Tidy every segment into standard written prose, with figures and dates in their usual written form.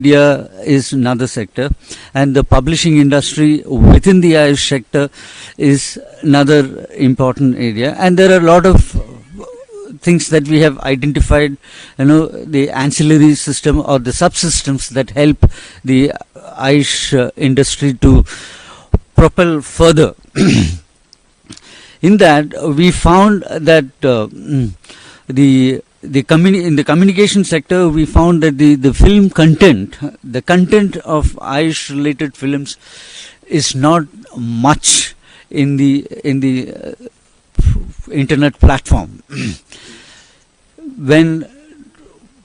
India is another sector, and the publishing industry within the Ayush sector is another important area. And there are a lot of things that we have identified, the ancillary system or the subsystems that help the Ayush industry to propel further. In that, we found that in the communication sector, we found that the film content, the content of Ayush related films, is not much in the internet platform. When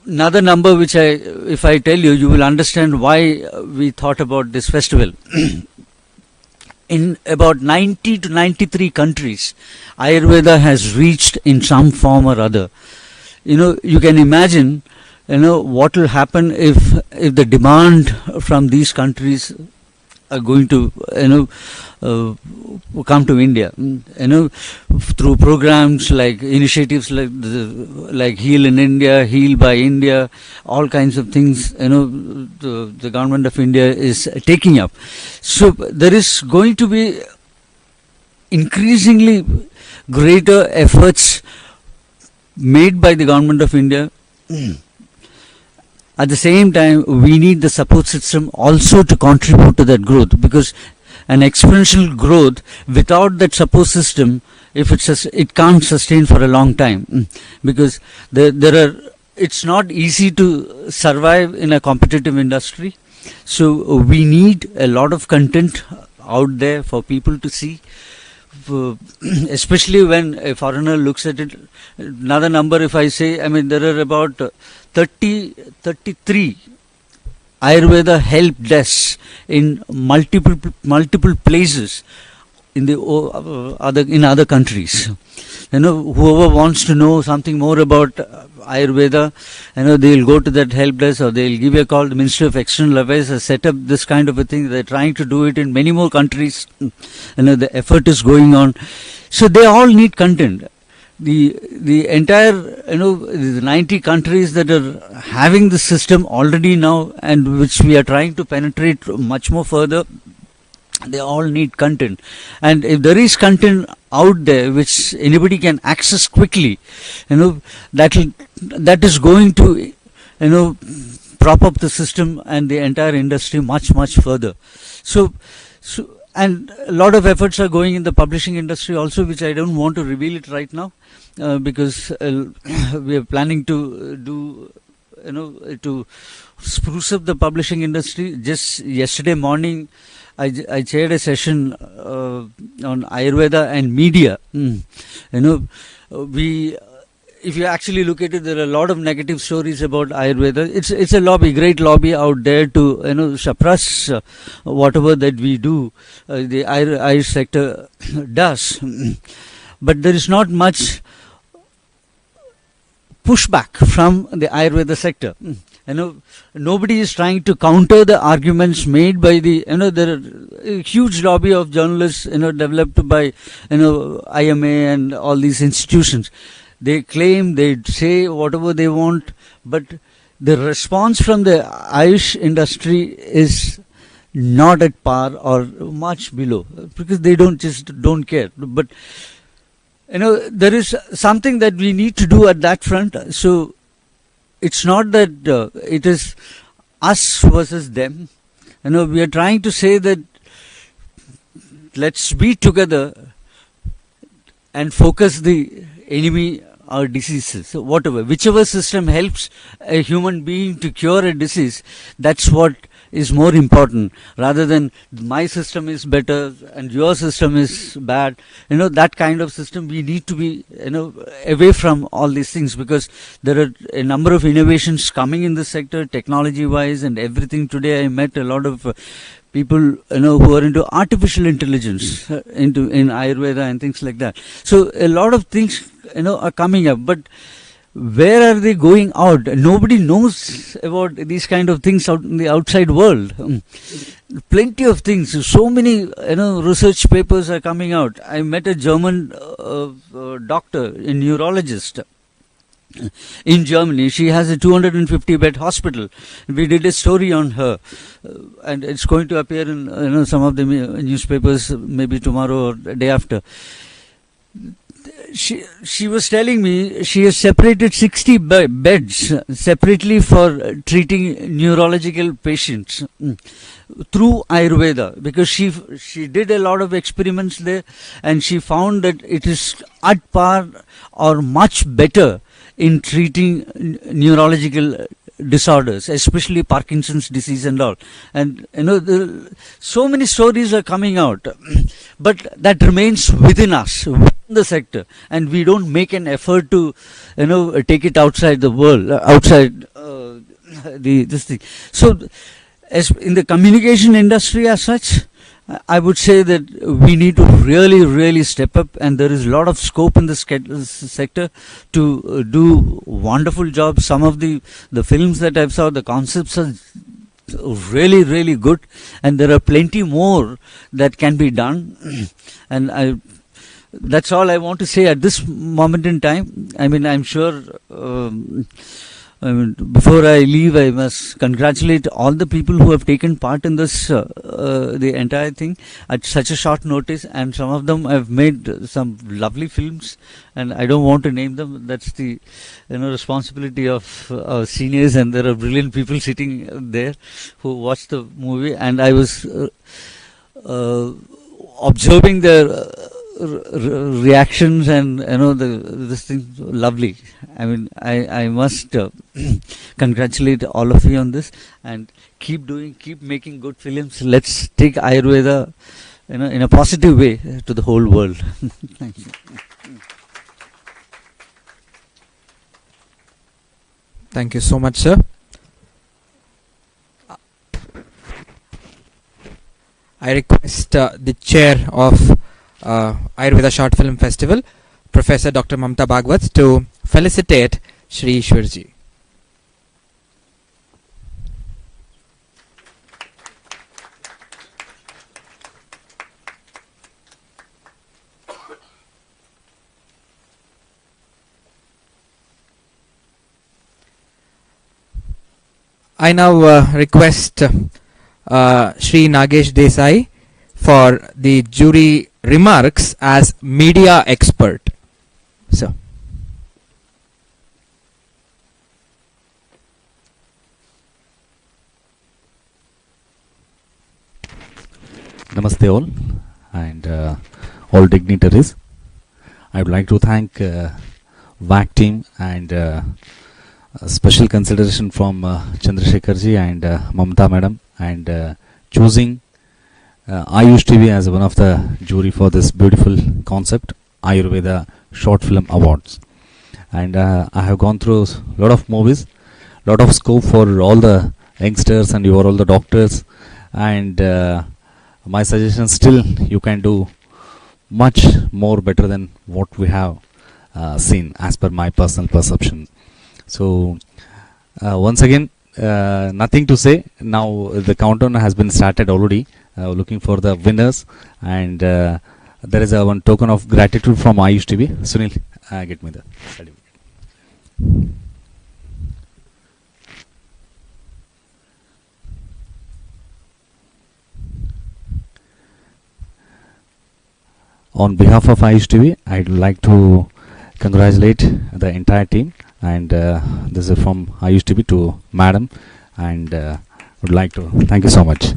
another number, which if I tell you, you will understand why we thought about this festival. In about 90 to 93 countries, Ayurveda has reached in some form or other. You can imagine, what will happen if the demand from these countries are going to, come to India, through programs like initiatives like Heal in India, Heal by India, all kinds of things, the government of India is taking up. So there is going to be increasingly greater efforts made by the government of India. At the same time, we need the support system also to contribute to that growth, because an exponential growth without that support system, it can't sustain for a long time, because it's not easy to survive in a competitive industry. So we need a lot of content out there for people to see, especially when a foreigner looks at it. Another number, if I say, there are about 33 Ayurveda help desks in multiple places in other countries. Whoever wants to know something more about Ayurveda, they'll go to that help desk, or they'll give a call. The Ministry of External Affairs has set up this kind of a thing. They're trying to do it in many more countries. The effort is going on. So they all need content. The entire, the 90 countries that are having the system already now, and which we are trying to penetrate much more further, they all need content. And if there is content out there which anybody can access quickly, that is going to, prop up the system and the entire industry much further. So and a lot of efforts are going in the publishing industry also, which I don't want to reveal it right now, because we are planning to do, to spruce up the publishing industry. Just yesterday morning, I chaired a session on Ayurveda and media. If you actually look at it, there are a lot of negative stories about Ayurveda. It's a great lobby out there to suppress whatever that we do, the Ayurveda sector does. But there is not much pushback from the Ayurveda sector. Nobody is trying to counter the arguments made by there are a huge lobby of journalists, developed by, IMA and all these institutions. They claim, they say whatever they want, but the response from the Ayush industry is not at par or much below, because they don't care. But there is something that we need to do at that front. So it's not that it is us versus them. We are trying to say that let's be together and focus the enemy or diseases. So whichever system helps a human being to cure a disease, that's what is more important, rather than my system is better and your system is bad. That kind of system, we need to be away from all these things, because there are a number of innovations coming in this sector, technology wise and everything. Today I met a lot of people who are into artificial intelligence, in Ayurveda and things like that. So a lot of things are coming up, but where are they going out? Nobody knows about these kind of things out in the outside world. Plenty of things. So many research papers are coming out. I met a German doctor, a neurologist, in Germany. She has a 250 bed hospital. We did a story on her, and it's going to appear in some of the newspapers maybe tomorrow or the day after. She was telling me she has separated 60 beds separately for treating neurological patients through Ayurveda, because she did a lot of experiments there, and she found that it is at par or much better in treating neurological disorders, especially Parkinson's disease and all. And so many stories are coming out, but that remains within us, within the sector, and we don't make an effort to take it outside the world, outside this thing. So as in the communication industry as such, I would say that we need to really step up, and there is a lot of scope in this sector to do wonderful jobs. Some of the films that I've saw, the concepts are really good, and there are plenty more that can be done. And that's all I want to say at this moment in time. I mean, I'm sure. Before I leave, I must congratulate all the people who have taken part in this, the entire thing at such a short notice, and some of them have made some lovely films, and I don't want to name them. That's the responsibility of our seniors, and there are brilliant people sitting there who watched the movie, and I was observing their reactions, and this thing lovely. I mean, I must congratulate all of you on this, and keep making good films. Let's take Ayurveda in a positive way to the whole world. Thank you. Thank you so much, sir. I request the chair of Ayurveda Short Film Festival, Professor Dr. Mamta Bhagwat, to felicitate Shri Ishwarji. I now request Shri Nagesh Desai for the jury remarks as media expert. So. Namaste all, and all dignitaries. I would like to thank VAC team and special consideration from Chandrasekharji and Mamta madam, and choosing Ayush TV as one of the jury for this beautiful concept, Ayurveda Short Film Awards. And I have gone through a lot of movies, lot of scope for all the youngsters and you are all the doctors, and my suggestion, still you can do much more better than what we have seen as per my personal perception. So once again, nothing to say. Now the countdown has been started already. Looking for the winners, and there is a one token of gratitude from Ayush TV. Sunil, get me the certificate. On behalf of Ayush TV, I'd like to congratulate the entire team, and this is from Ayush TV to Madam, and would like to thank you so much.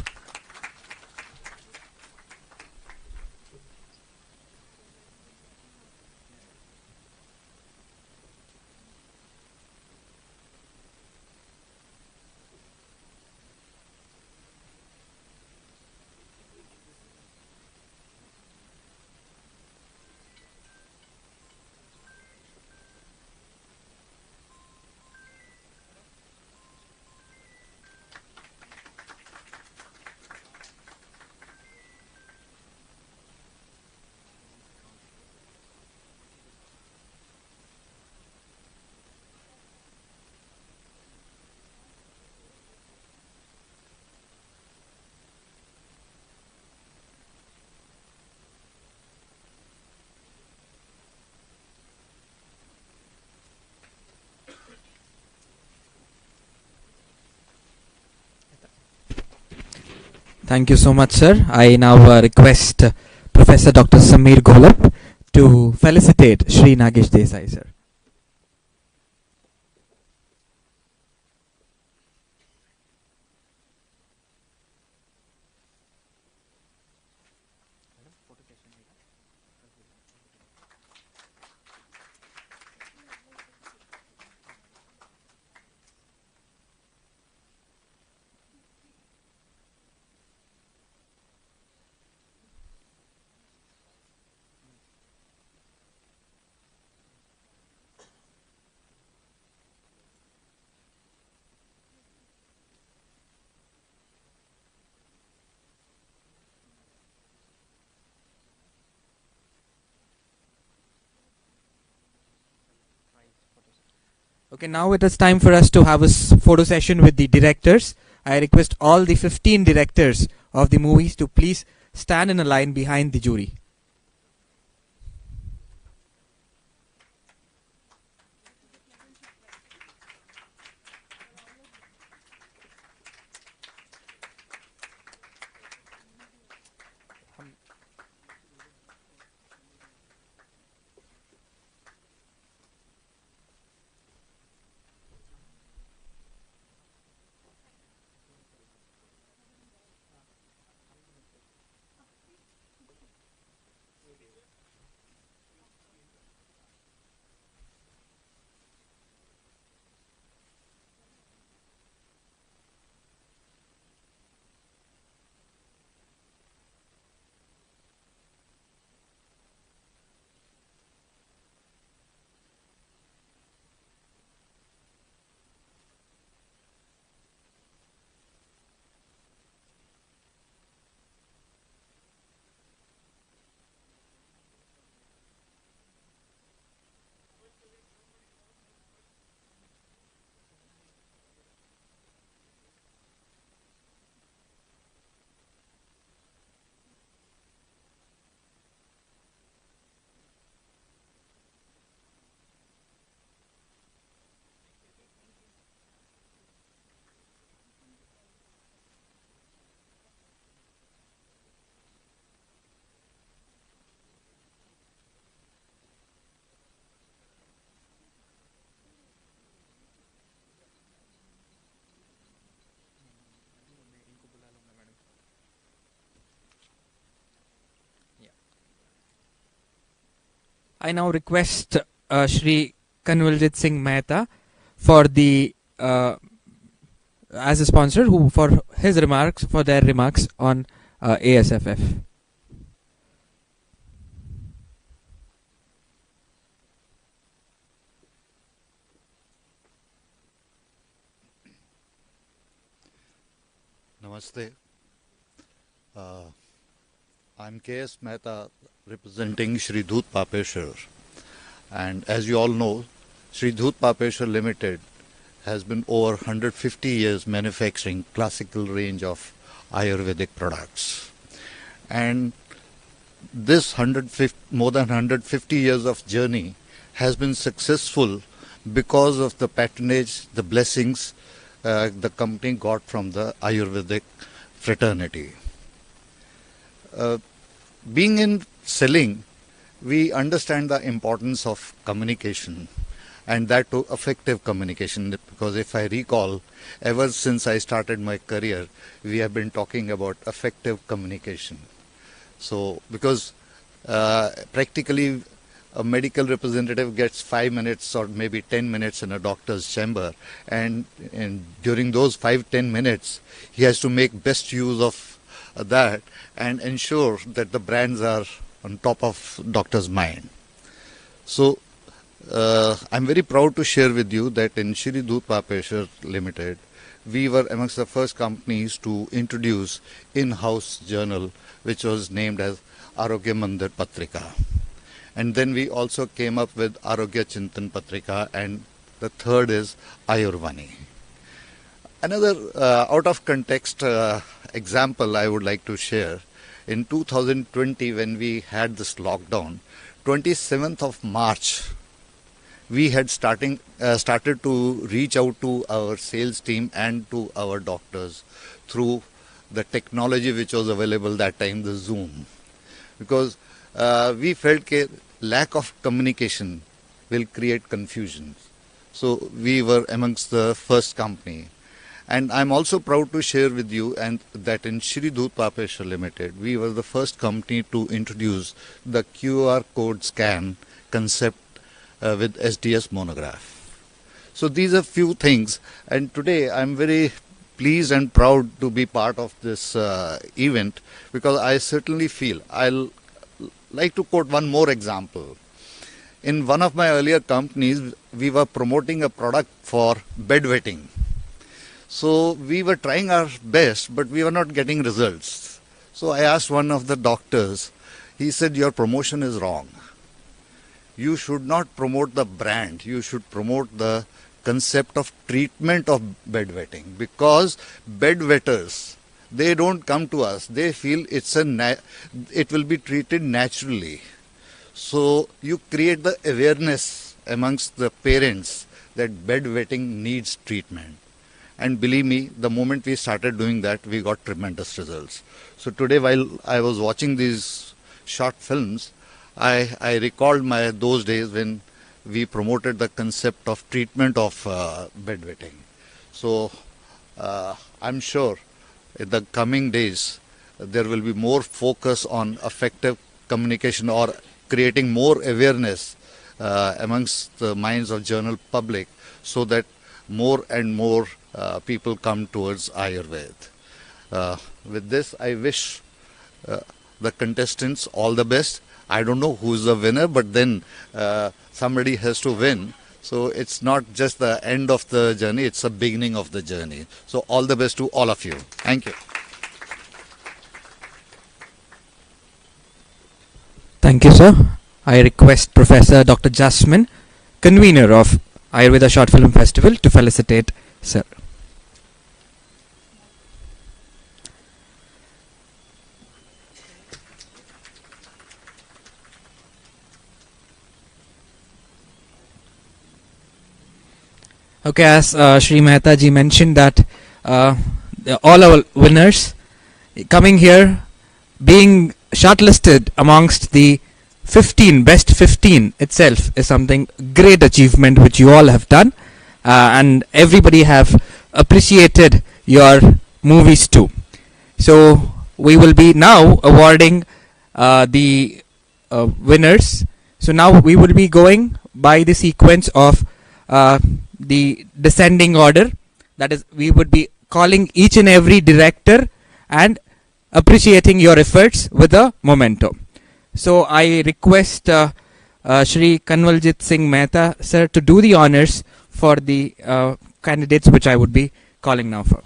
Thank you so much, sir. I now request Professor Dr. Sameer Golap to felicitate Shri Nagesh Desai, sir. Okay, now it is time for us to have a photo session with the directors. I request all the 15 directors of the movies to please stand in a line behind the jury. I now request Shri Kanwaljit Singh Mehta for the as a sponsor who for his remarks for their remarks on ASFF. Namaste. I'm K.S. Mehta representing Shri Dhut Papeshwar. And as you all know, Shri Dhut Papeshwar Limited has been over 150 years manufacturing classical range of Ayurvedic products. And this more than 150 years of journey has been successful because of the patronage, the blessings the company got from the Ayurvedic fraternity. Being in selling, we understand the importance of communication, and that to effective communication, because if I recall, ever since I started my career, we have been talking about effective communication. So, because practically a medical representative gets 5 minutes or maybe 10 minutes in a doctor's chamber, and during those 5-10 minutes, he has to make best use of that and ensure that the brands are on top of doctor's mind. So I'm very proud to share with you that in Shri Dhut Papeshwar Limited, we were amongst the first companies to introduce in-house journal, which was named as Arogya Mandir Patrika. And then we also came up with Arogya Chintan Patrika, and the third is Ayurvani. Another out of context example I would like to share. In 2020, when we had this lockdown, 27th of March, we had started to reach out to our sales team and to our doctors through the technology which was available that time, the Zoom, because we felt that lack of communication will create confusion. So we were amongst the first company. And I'm also proud to share with you and that in Shri Dhoot Papeshwar Limited, we were the first company to introduce the QR code scan concept with SDS monograph. So these are few things, and today I'm very pleased and proud to be part of this event, because I certainly feel, I'll like to quote one more example. In one of my earlier companies, we were promoting a product for bedwetting. So we were trying our best, but we were not getting results. So I asked one of the doctors, he said, your promotion is wrong. You should not promote the brand, you should promote the concept of treatment of bedwetting, because bedwetters, they don't come to us, they feel it will be treated naturally. So you create the awareness amongst the parents that bedwetting needs treatment. And believe me, the moment we started doing that, we got tremendous results. So today, while I was watching these short films, I recalled those days when we promoted the concept of treatment of bedwetting. So I'm sure in the coming days, there will be more focus on effective communication or creating more awareness amongst the minds of general public, so that more and more people come towards Ayurveda. With this, I wish the contestants all the best. I don't know who's the winner, but then somebody has to win. So it's not just the end of the journey, it's the beginning of the journey. So all the best to all of you. Thank you. Thank you, sir. I request Professor Dr. Jasmine, convener of Ayurveda Short Film Festival, to felicitate sir. Okay, as Shri Mehta ji mentioned that all our winners coming here, being shortlisted amongst the 15 best 15 itself is something great achievement which you all have done, and everybody have appreciated your movies too. So we will be now awarding the winners. So now we will be going by the sequence of the descending order. That is, we would be calling each and every director and appreciating your efforts with a memento. So I request Shri Kanwaljit Singh Mehta sir to do the honors for the candidates which I would be calling now for.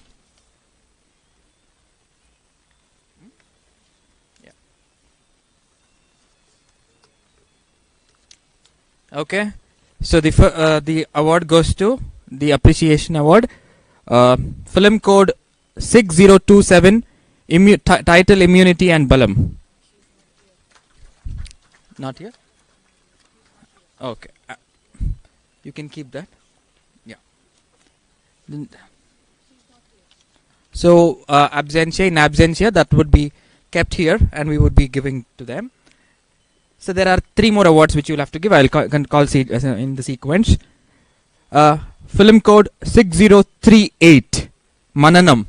Okay, so the award goes to the appreciation award, film code 6027, title Immunity and Balam. Not here? Okay. You can keep that. Yeah. So absentia, in absentia, that would be kept here and we would be giving to them. So there are 3 more awards which you will have to give. I will call in the sequence. Film code 6038, Mananam.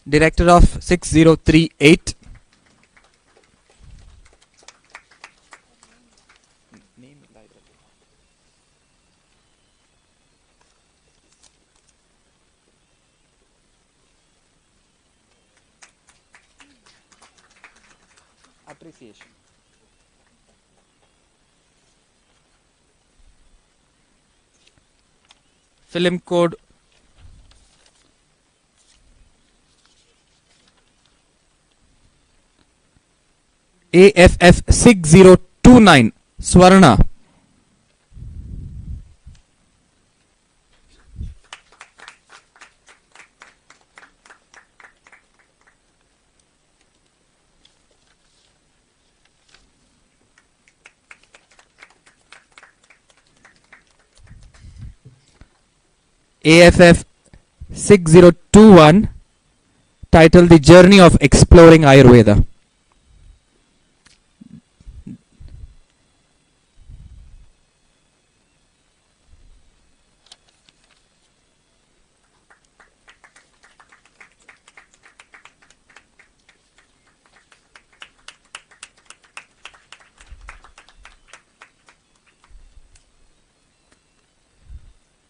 Director of 6038. Appreciation. Film code AFF 6029, Swarna. AFF 6021, titled The Journey of Exploring Ayurveda.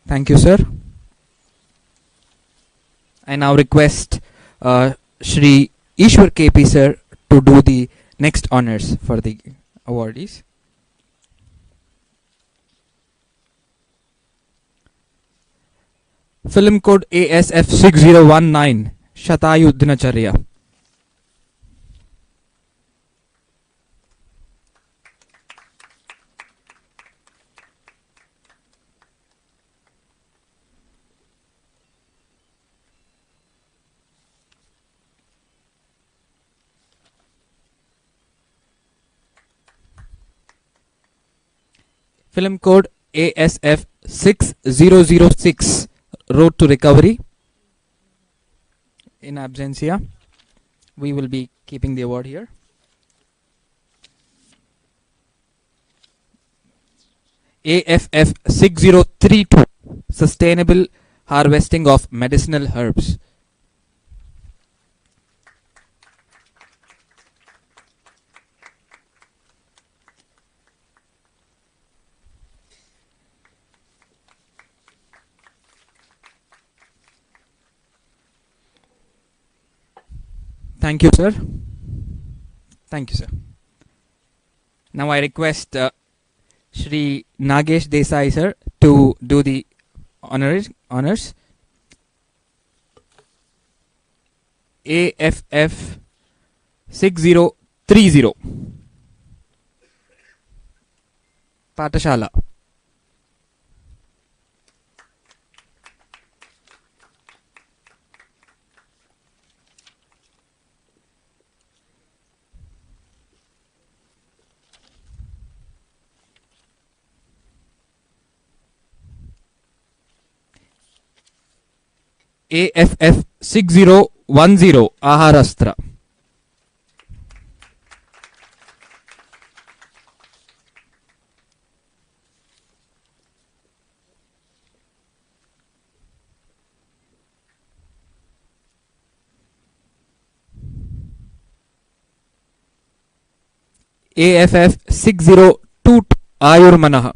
Thank you, sir. I now request Shri Ishwar KP sir to do the next honors for the awardees. Film code ASF 6019 Shatayu Dinacharya. Film code ASF 6006 Road to Recovery. In absentia, we will be keeping the award here. AFF 6032 Sustainable Harvesting of Medicinal Herbs. Thank you, sir. Thank you, sir. Now I request Shri Nagesh Desai, sir, to do the honors. AFF 6030 Patashala. AFF 6010 Aharastra. AFF 6022 Ayurmanaha.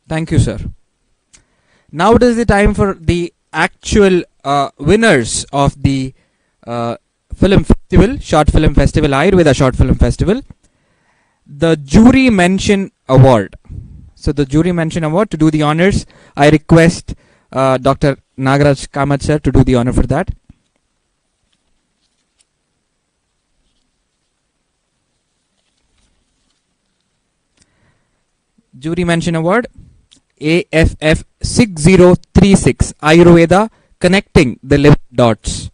Thank you, sir. Now it is the time for the actual winners of the film festival, short film festival, Ayurveda short film festival. The jury mention award. So the jury mention award, to do the honors, I request Dr. Nagaraj Kamath sir to do the honor for that. Jury mention award, AFF 6036 Ayurveda Connecting the Living Dots.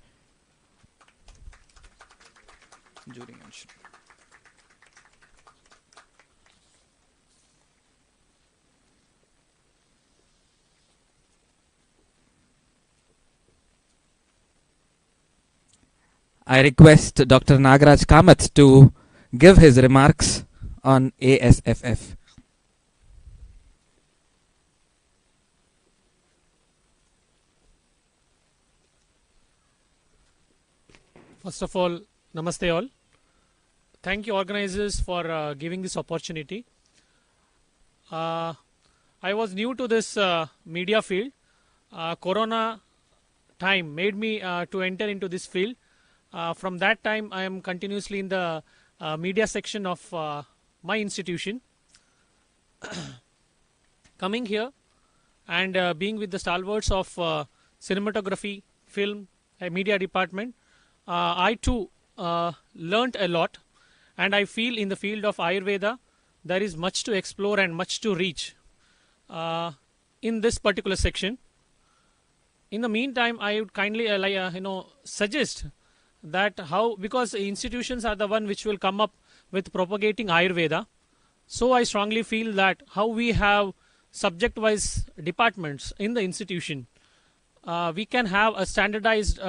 Jury mention. I request Dr. Nagaraj Kamath to give his remarks on ASFF. First of all, namaste all. Thank you organizers for giving this opportunity. I was new to this media field. Corona time made me to enter into this field. From that time, I am continuously in the media section of my institution. Coming here and being with the stalwarts of cinematography, film, media department, I too learnt a lot, and I feel in the field of Ayurveda there is much to explore and much to reach in this particular section. In the meantime, I would kindly suggest that how, because institutions are the one which will come up with propagating Ayurveda. So I strongly feel that how we have subject-wise departments in the institution, we can have a standardized,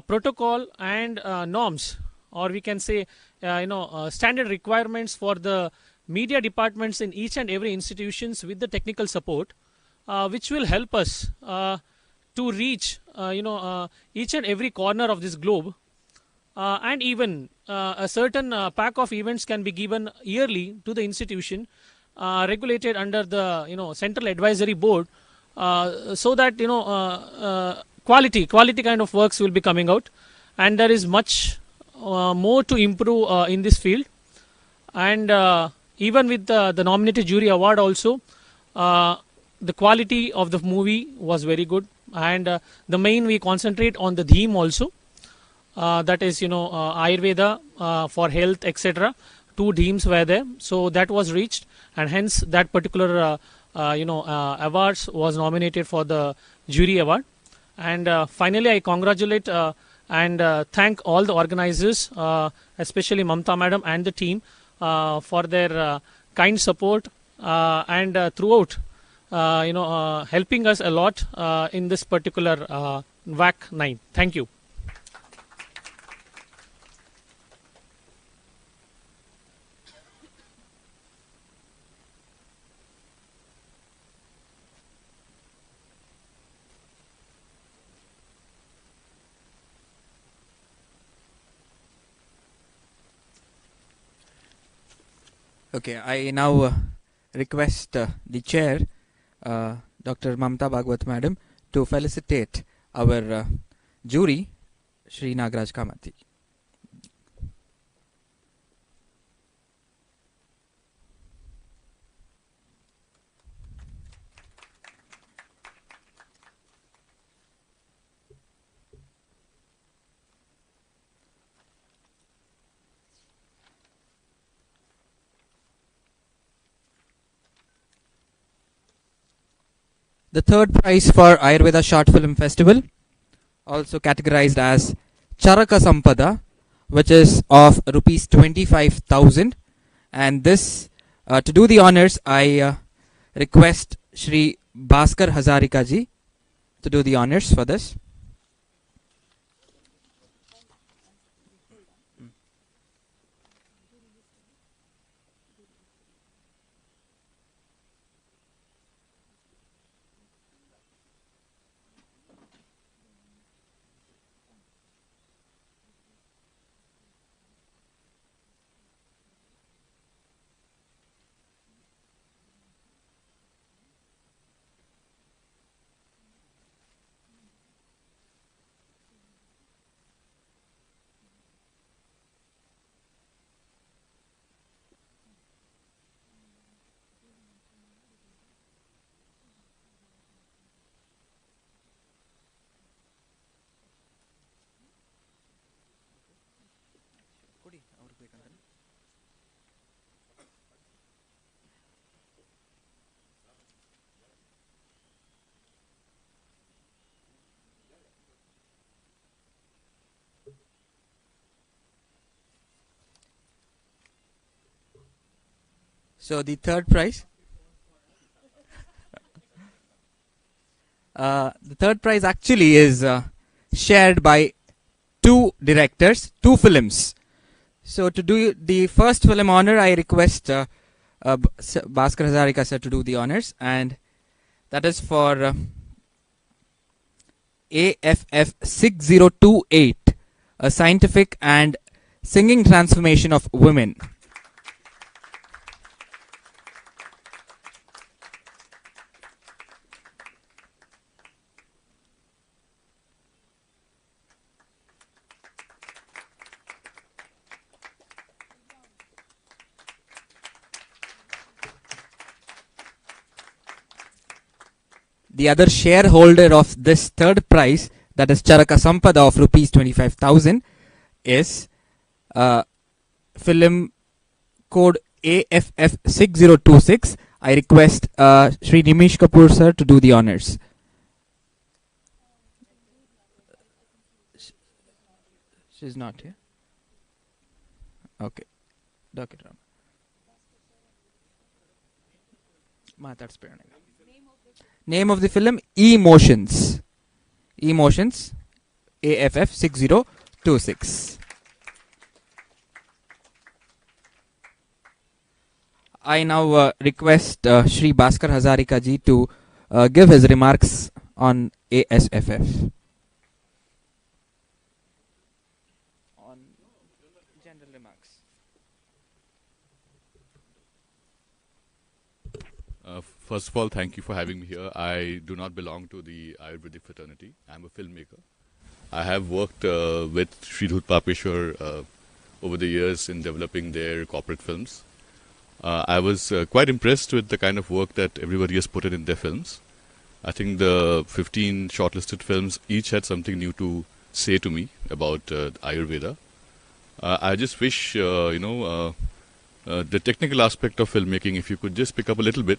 protocol and norms, or we can say, standard requirements for the media departments in each and every institutions with the technical support, which will help us to reach, each and every corner of this globe. And even a certain pack of events can be given yearly to the institution, regulated under the central advisory board, so that quality kind of works will be coming out, and there is much more to improve in this field. And even with the nominated jury award also, the quality of the movie was very good, and the main we concentrate on the theme also, that is Ayurveda for health, etc. Two themes were there, so that was reached, and hence that particular awards was nominated for the jury award. And finally I congratulate and thank all the organizers, especially Mamta madam and the team, for their kind support, and throughout helping us a lot in this particular WAC 9. Thank you. Okay, I now request the chair, Dr. Mamta Bhagwat madam, to felicitate our jury, Shri Nagraj Kamathi. The third prize for Ayurveda Short Film Festival, also categorized as Charaka Sampada, which is of rupees 25,000. And this, to do the honors, I request Shri Bhaskar Hazarika ji to do the honors for this. So the third prize, the third prize actually is shared by two directors, two films. So to do the first film honor, I request Bhaskar Hazarika sir to do the honors, and that is for AFF 6028, a scientific and singing transformation of women. The other shareholder of this third prize, that is Charaka Sampada of rupees 25,000, is film code AFF 6026. I request Shri Nimish Kapoor sir to do the honors. She's not here. Okay. Doctor Ram. Name of the film Emotions. Emotions. AFF 6026. I now request Shri Bhaskar Hazarika ji to give his remarks on ASFF. On general remarks. First of all, thank you for having me here. I do not belong to the Ayurvedic fraternity. I'm a filmmaker. I have worked with Sri Dhut Papeshwar over the years in developing their corporate films. I was quite impressed with the kind of work that everybody has put in their films. I think the 15 shortlisted films each had something new to say to me about Ayurveda. I just wish, the technical aspect of filmmaking, if you could just pick up a little bit,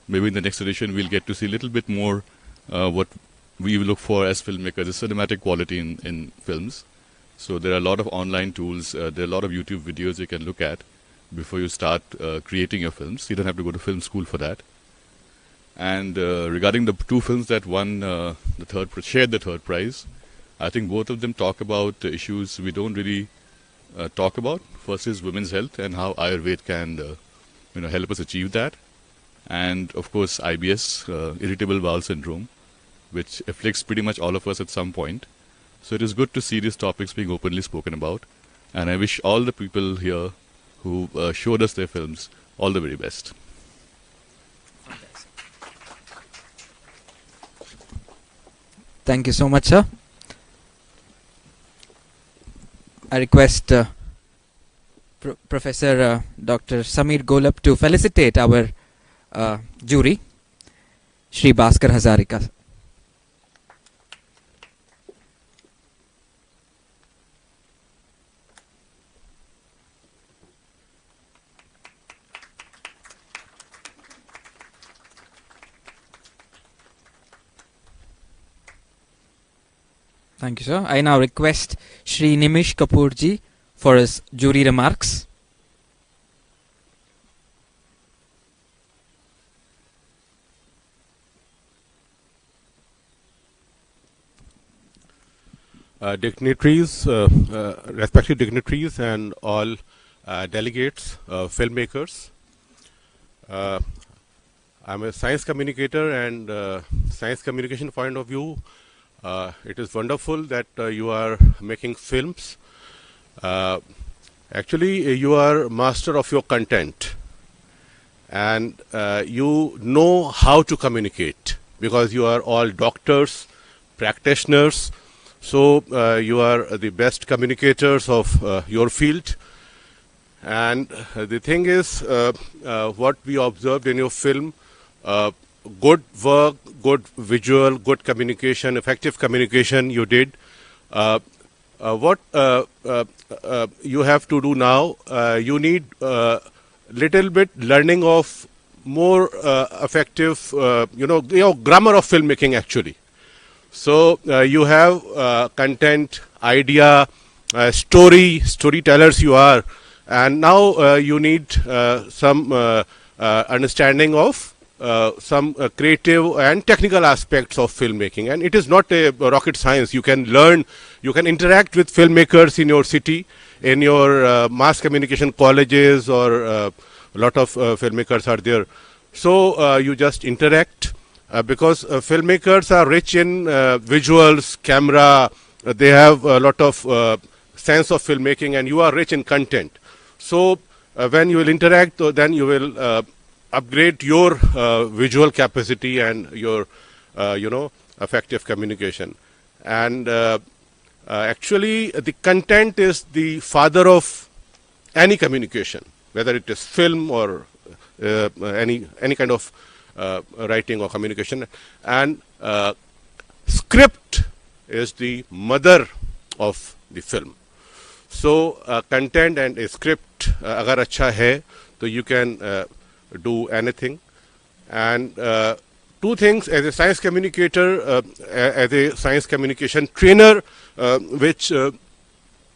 maybe in the next edition we'll get to see a little bit more what we look for as filmmakers, the cinematic quality in films. So there are a lot of online tools, there are a lot of YouTube videos you can look at before you start creating your films. You don't have to go to film school for that. And regarding the two films that won shared the third prize, I think both of them talk about issues we don't really talk about. First is women's health and how Ayurveda can help us achieve that. And of course IBS, irritable bowel syndrome, which afflicts pretty much all of us at some point. So it is good to see these topics being openly spoken about. And I wish all the people here who showed us their films all the very best. Thank you so much, sir. I request Professor Dr. Samir Golab to felicitate our jury, Shri Bhaskar Hazarika. Thank you, sir. I now request Shri Nimish Kapoor ji for his jury remarks. Respected dignitaries and all delegates, filmmakers. I'm a science communicator, and science communication point of view, it is wonderful that you are making films. Actually, you are master of your content, and you know how to communicate because you are all doctors, practitioners. So you are the best communicators of your field. And the thing is, what we observed in your film, good work, good visual, good communication, effective communication you did. What you have to do now, you need little bit learning of more effective, grammar of filmmaking actually. So you have content, idea, storytellers you are, and now you need some understanding of some creative and technical aspects of filmmaking. And it is not a rocket science. You can learn, you can interact with filmmakers in your city, in your mass communication colleges, or a lot of filmmakers are there. So you just interact. Because filmmakers are rich in visuals, camera, they have a lot of sense of filmmaking, and you are rich in content. So when you will interact, then you will upgrade your visual capacity and your, effective communication. And actually, the content is the father of any communication, whether it is film or any kind of writing or communication. And script is the mother of the film. So content and a script agar acha hai, so you can do anything. And two things, as a science communicator, as a science communication trainer, which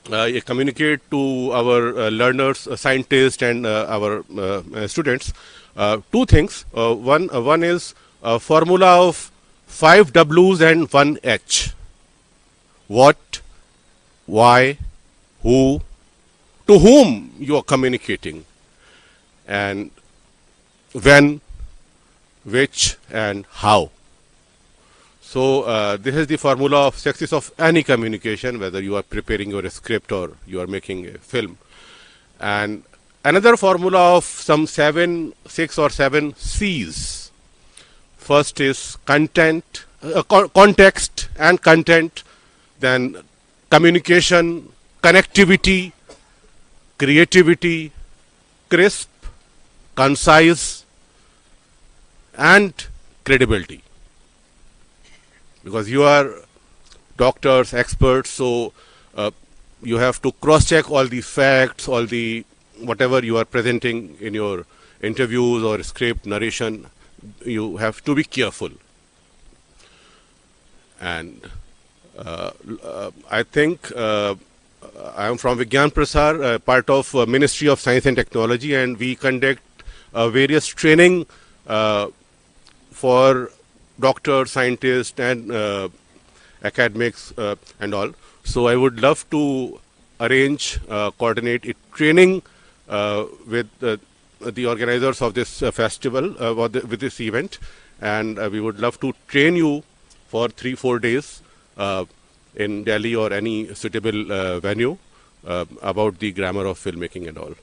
communicate to our learners, scientists, and our students two things. One is a formula of 5 W's and 1 H. What, why, who, to whom you are communicating, and when, which, and how. So this is the formula of success of any communication, whether you are preparing your script or you are making a film. And another formula of some 6 or 7 C's. First is content, context and content, then communication, connectivity, creativity, crisp, concise, and credibility. Because you are doctors, experts, so you have to cross-check all the facts, all the whatever you are presenting in your interviews or script narration. You have to be careful. And I think I am from Vigyan Prasar, part of Ministry of Science and Technology, and we conduct various training for doctors, scientists, and academics and all. So I would love to arrange, coordinate a training with the organizers of this festival, with this event, and we would love to train you for 3-4 days in Delhi or any suitable venue about the grammar of filmmaking and all.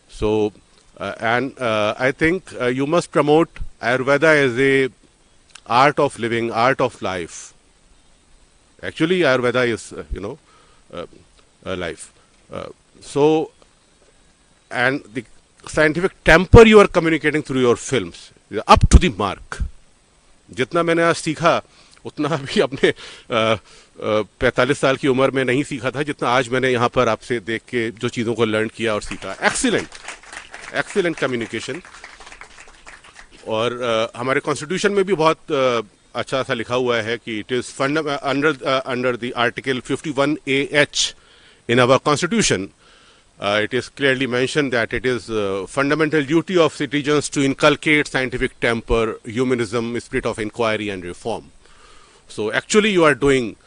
So, and I think you must promote Ayurveda as a art of living, art of life. Actually, Ayurveda is, life. So, and the scientific temper you are communicating through your films is up to the mark. जितना मैंने आज सीखा उतना अभी अपने 45 साल की उम्र में नहीं सीखा था, जितना आज मैंने यहाँ पर आपसे देख के जो चीज़ों को लर्न किया और सीखा. Excellent communication. और हमारे कॉन्स्टिट्यूशन में भी बहुत अच्छा सा लिखा हुआ है कि it is under the article 51AH in our constitution. It is clearly mentioned that it is fundamental duty of citizens to inculcate scientific temper, humanism, spirit of inquiry and reform. So actually you are doing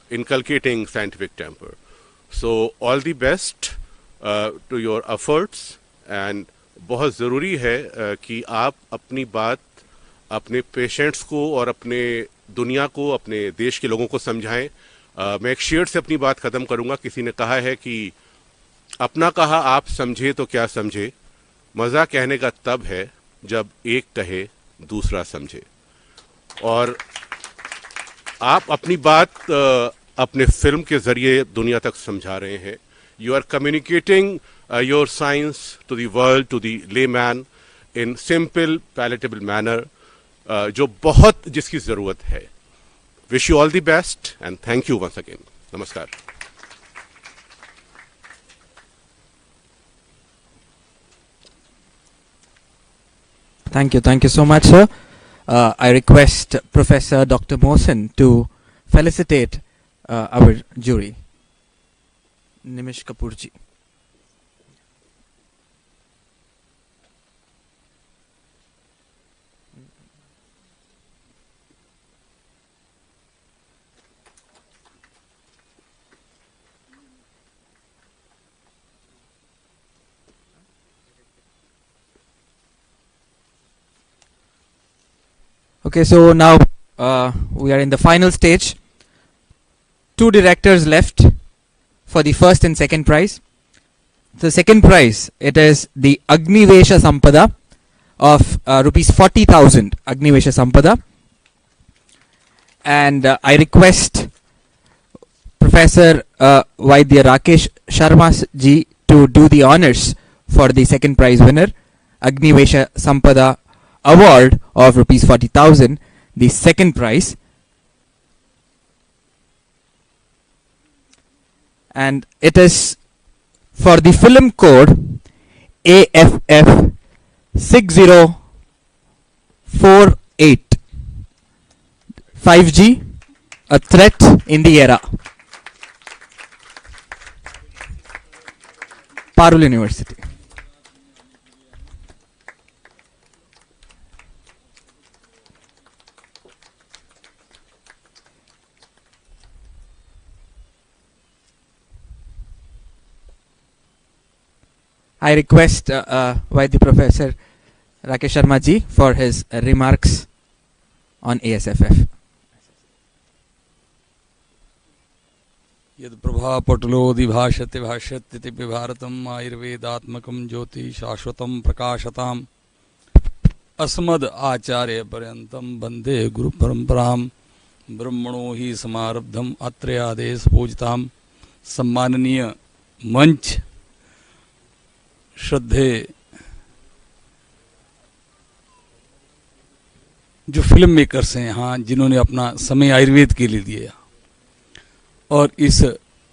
inculcating scientific temper. So all the best to your efforts, and बहुत ज़रूरी है कि आप अपनी बात अपने patients को और अपने दुनिया को, अपने देश के लोगों को समझाएं. मैं एक शेर से अपनी बात ख़त्म करूंगा. किसी ने कहा है कि अपना कहा आप समझे तो क्या समझे, मज़ा कहने का तब है जब एक कहे दूसरा समझे. और आप अपनी बात अपने फिल्म के ज़रिए दुनिया तक समझा रहे हैं. You are communicating your science to the world, to the layman in simple, palatable manner, जो बहुत जिसकी ज़रूरत है. Wish you all the best and thank you once again. Namaskar. Thank you so much, sir. I request Professor Dr. Mohsen to felicitate our jury. Nimish Kapoor ji. Okay, so now we are in the final stage. 2 directors left for the first and second prize. The second prize, it is the Agnivesha Sampada of rupees 40,000 Agnivesha Sampada. And I request Professor Vaidya Rakesh Sharma ji to do the honors for the second prize winner, Agnivesha Sampada award of rupees 40,000, the second prize. And it is for the film code AFF 6048, 5G, a threat in the era. Parul University. I request Vaidya Professor Rakesh Sharma ji for his remarks on ASFF. यद प्रभा पटलोदि भाषते भाष्यति भारतम आयुर्वेदात्मकं ज्योति शाश्वतं प्रकाशताम अस्मद आचार्य पर्यंतम वंदे गुरु परंपराम ब्रह्मणो ही समारब्धम अत्र आदेश पूजताम। सम्माननीय मंच, श्रद्धे जो film makers हैं यहाँ, जिन्होंने अपना समय आयुर्वेद के लिए दिया, और इस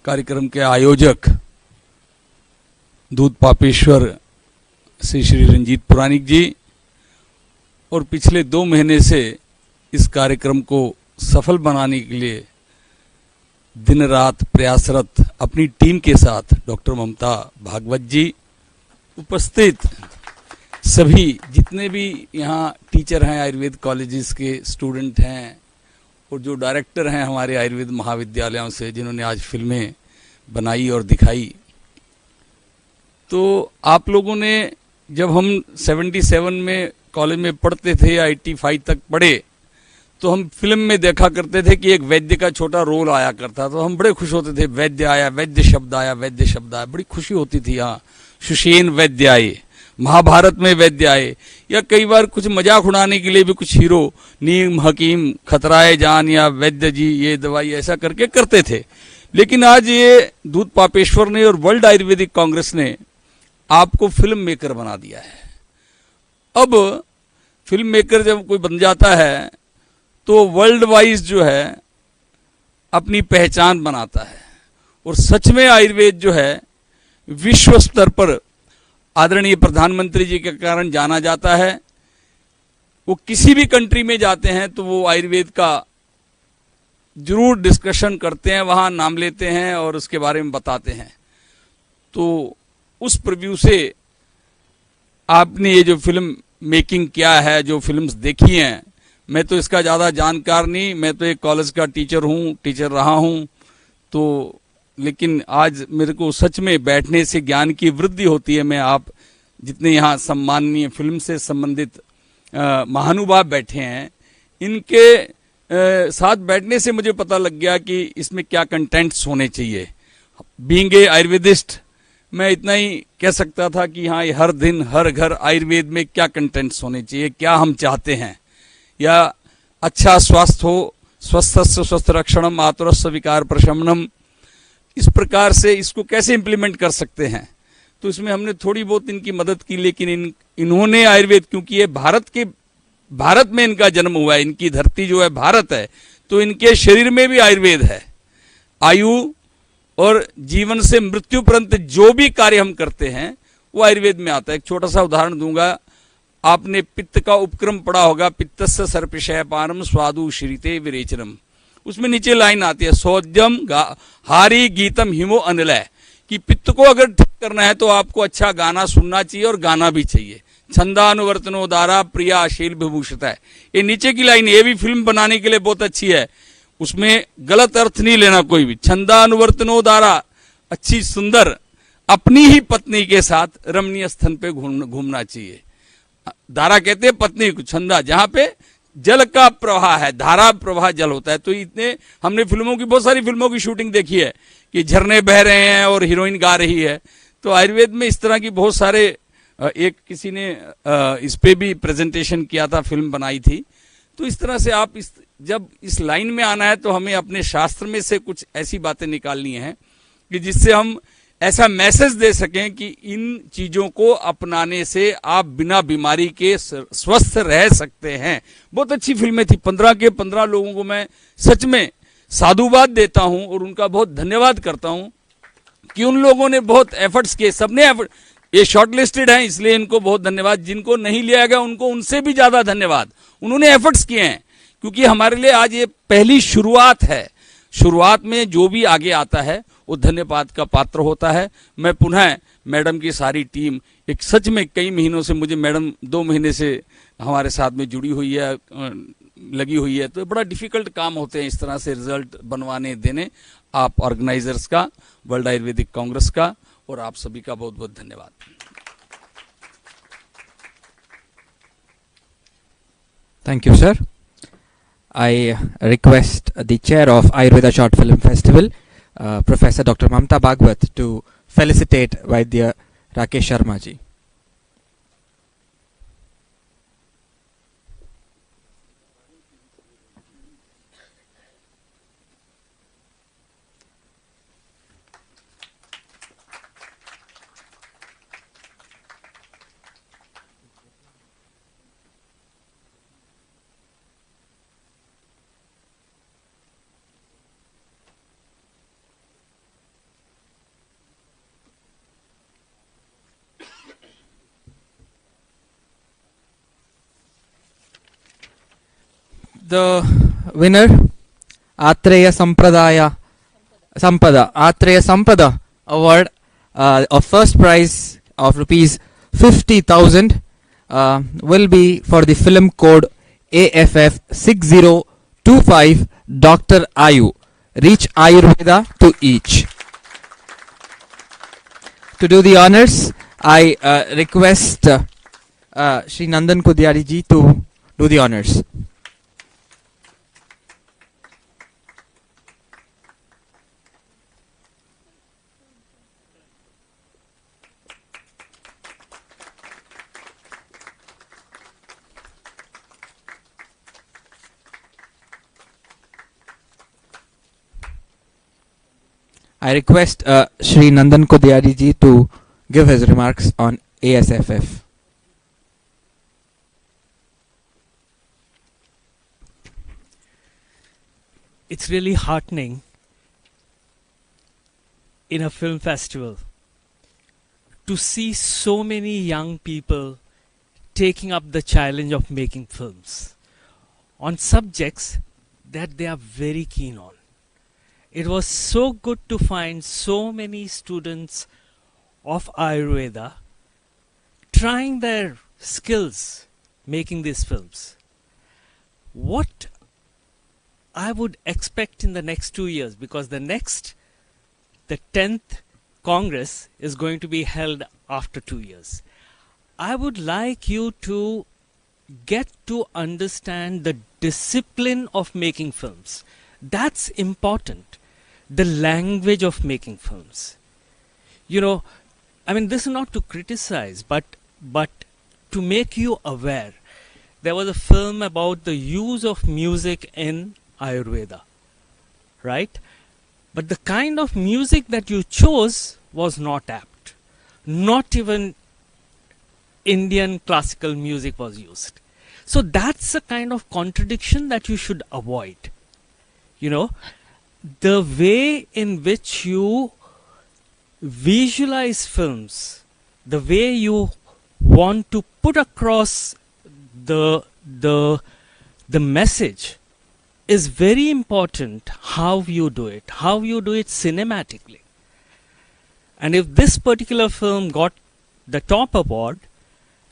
कार्यक्रम के आयोजक दूध पापेश्वर श्री रंजीत पुराणिक जी, और पिछले 2 महीने से इस कार्यक्रम को सफल बनाने के लिए दिन रात प्रयासरत अपनी टीम के साथ डॉक्टर ममता भागवत जी, उपस्थित सभी जितने भी यहाँ टीचर हैं, आयुर्वेद कॉलेजेस के स्टूडेंट हैं, और जो डायरेक्टर हैं हमारे आयुर्वेद महाविद्यालयों से, जिन्होंने आज फिल्में बनाई और दिखाई। तो आप लोगों ने, जब हम 77 में कॉलेज में पढ़ते थे, 85 तक पढ़े, तो हम फिल्म में देखा करते थे कि एक वैद्य का छोटा रोल आया करता, तो हम बड़े खुश होते थे, वैद्य आया, वैद्य शब्द आया, वैद्य शब्द आया, बड़ी खुशी होती थी। हाँ, सुषेण वैद्य आए, महाभारत में वैद्य आए, या कई बार कुछ मजाक उड़ाने के लिए भी कुछ हीरो नीम हकीम खतराए जान या वैद्य जी ये दवाई ऐसा करके करते थे। लेकिन आज ये दूध पापेश्वर ने और वर्ल्ड आयुर्वेदिक कांग्रेस ने आपको फिल्म मेकर बना दिया है। अब फिल्म मेकर जब कोई बन जाता है तो वर्ल्ड वाइज जो है अपनी पहचान बनाता है, और सच में आयुर्वेद जो है विश्व स्तर पर आदरणीय प्रधानमंत्री जी के कारण जाना जाता है। वो किसी भी कंट्री में जाते हैं तो वो आयुर्वेद का जरूर डिस्कशन करते हैं, वहाँ नाम लेते हैं और उसके बारे में बताते हैं। तो उस प्रीव्यू से आपने ये जो फिल्म मेकिंग किया है, जो फिल्म्स देखी हैं, मैं तो इसका ज़्यादा जानकार नहीं, मैं तो एक कॉलेज का टीचर हूँ, टीचर रहा हूँ, तो लेकिन आज मेरे को सच में बैठने से ज्ञान की वृद्धि होती है। मैं आप जितने यहाँ सम्माननीय फिल्म से संबंधित महानुभाव बैठे हैं, इनके साथ बैठने से मुझे पता लग गया कि इसमें क्या कंटेंट्स होने चाहिए। बीइंग ए आयुर्वेदिस्ट, मैं इतना ही कह सकता था कि हाँ, हर दिन हर घर आयुर्वेद में क्या कंटेंट्स होने चाहिए, क्या हम चाहते हैं, या अच्छा स्वास्थ्य हो, स्वस्थस्य स्वस्थ रक्षणम आतुरस्य विकार प्रशमनम, इस प्रकार से इसको कैसे इम्प्लीमेंट कर सकते हैं। तो इसमें हमने थोड़ी बहुत इनकी मदद की, लेकिन इन्होंने आयुर्वेद, क्योंकि ये भारत में इनका जन्म हुआ है, इनकी धरती जो है भारत है, तो इनके शरीर में भी आयुर्वेद है। आयु और जीवन से मृत्यु पर्यंत जो भी कार्य हम करते हैं वो आयुर्वेद में आता है। एक छोटा सा उदाहरण दूंगा, आपने पित्त का उपक्रम पढ़ा होगा, पित्तस्य सर्पिशयपानम स्वादु श्रीते विरेचनम, उसमें नीचे लाइन आती है, सोद्यम हारी गीतम हिमो अनिलय, कि पित्त को अगर ठीक करना है तो आपको अच्छा गाना सुनना चाहिए और गाना भी चाहिए। छंदानुवर्तनो दारा प्रिया शील विभूषित है, ये नीचे की लाइन, ये भी फिल्म बनाने के लिए बहुत अच्छी है, उसमें गलत अर्थ नहीं लेना कोई भी। छंदानुवर्तनो दारा, अच्छी सुंदर अपनी ही पत्नी के साथ रमणीय स्थल पे घूमना चाहिए। धारा कहते हैं पत्नी को, छंदा जहां पे जल का प्रवाह है, धारा प्रवाह जल होता है। तो इतने हमने फिल्मों की, बहुत सारी फिल्मों की शूटिंग देखी है कि झरने बह रहे हैं और हीरोइन गा रही है। तो आयुर्वेद में इस तरह की बहुत सारे, एक किसी ने इस पे भी प्रेजेंटेशन किया था, फिल्म बनाई थी। तो इस तरह से आप जब इस लाइन में आना है तो हमें अपने शास्त्र में से कुछ ऐसी बातें निकालनी है कि जिससे हम ऐसा मैसेज दे सकें कि इन चीजों को अपनाने से आप बिना बीमारी के स्वस्थ रह सकते हैं। बहुत अच्छी फिल्में थी, 15 के 15 लोगों को मैं सच में साधुवाद देता हूं और उनका बहुत धन्यवाद करता हूं कि उन लोगों ने बहुत एफर्ट्स किए, सबने एफर्ट, ये शॉर्टलिस्टेड हैं इसलिए इनको बहुत धन्यवाद, जिनको नहीं लिया गया उनको उनसे भी ज्यादा धन्यवाद, उन्होंने एफर्ट्स किए हैं। क्योंकि हमारे लिए आज ये पहली शुरुआत है, शुरुआत में जो भी आगे आता है वो धन्यवाद का पात्र होता है। मैं पुनः मैडम की सारी टीम, एक सच में कई महीनों से मुझे मैडम 2 महीने से हमारे साथ में जुड़ी हुई है, लगी हुई है, तो बड़ा डिफिकल्ट काम होते हैं इस तरह से रिजल्ट बनवाने देने। आप ऑर्गेनाइजर्स का, वर्ल्ड आयुर्वेदिक कांग्रेस का और आप सभी का बहुत बहुत धन्यवाद। Thank you, sir. I request the chair of Ayurveda Short Film Festival, Professor Dr. Mamta Bhagwat, to felicitate Vaidya Rakesh Sharma ji. The winner, Atreya Sampada Award of first prize of rupees 50,000 will be for the film code AFF 6025 Dr. Ayu. Reach Ayurveda to each. To do the honors, I request Shri Nandan Kudyari ji to do the honors. I request Shri Nandan Kudyari ji to give his remarks on ASFF. It's really heartening in a film festival to see so many young people taking up the challenge of making films on subjects that they are very keen on. It was so good to find so many students of Ayurveda trying their skills making these films. What I would expect in the next 2 years, because the 10th Congress is going to be held after 2 years. I would like you to get to understand the discipline of making films. That's important. The language of making films. You know, I mean, this is not to criticize, but to make you aware. There was a film about the use of music in Ayurveda, right? But the kind of music that you chose was not apt. Not even Indian classical music was used. So that's a kind of contradiction that you should avoid. You know, the way in which you visualize films, the way you want to put across the message is very important. How you do it cinematically. And if this particular film got the top award,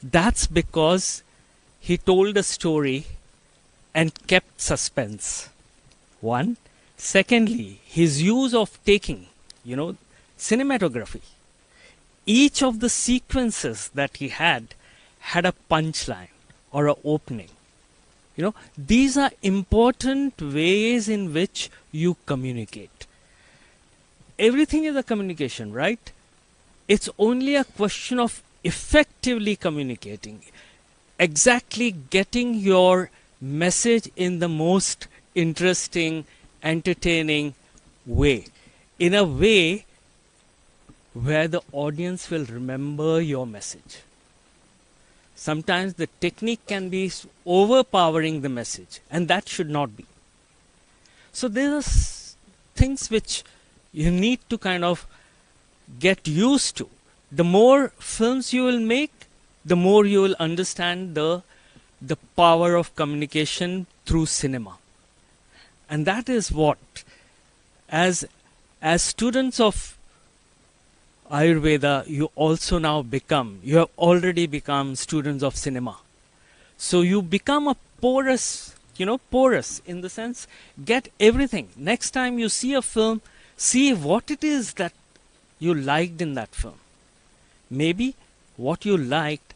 that's because he told a story and kept suspense. One. Secondly, his use of taking, cinematography. Each of the sequences that he had a punchline or an opening. These are important ways in which you communicate. Everything is a communication, right? It's only a question of effectively communicating. Exactly getting your message in the most interesting, entertaining way, in a way where the audience will remember your message. Sometimes the technique can be overpowering the message, and that should not be. So there are things which you need to kind of get used to. The more films you will make, the more you will understand the power of communication through cinema. And that is what, as as students of Ayurveda, you also now become, you have already become students of cinema. So you become a porous, porous in the sense, get everything. Next time you see a film, see what it is that you liked in that film. Maybe what you liked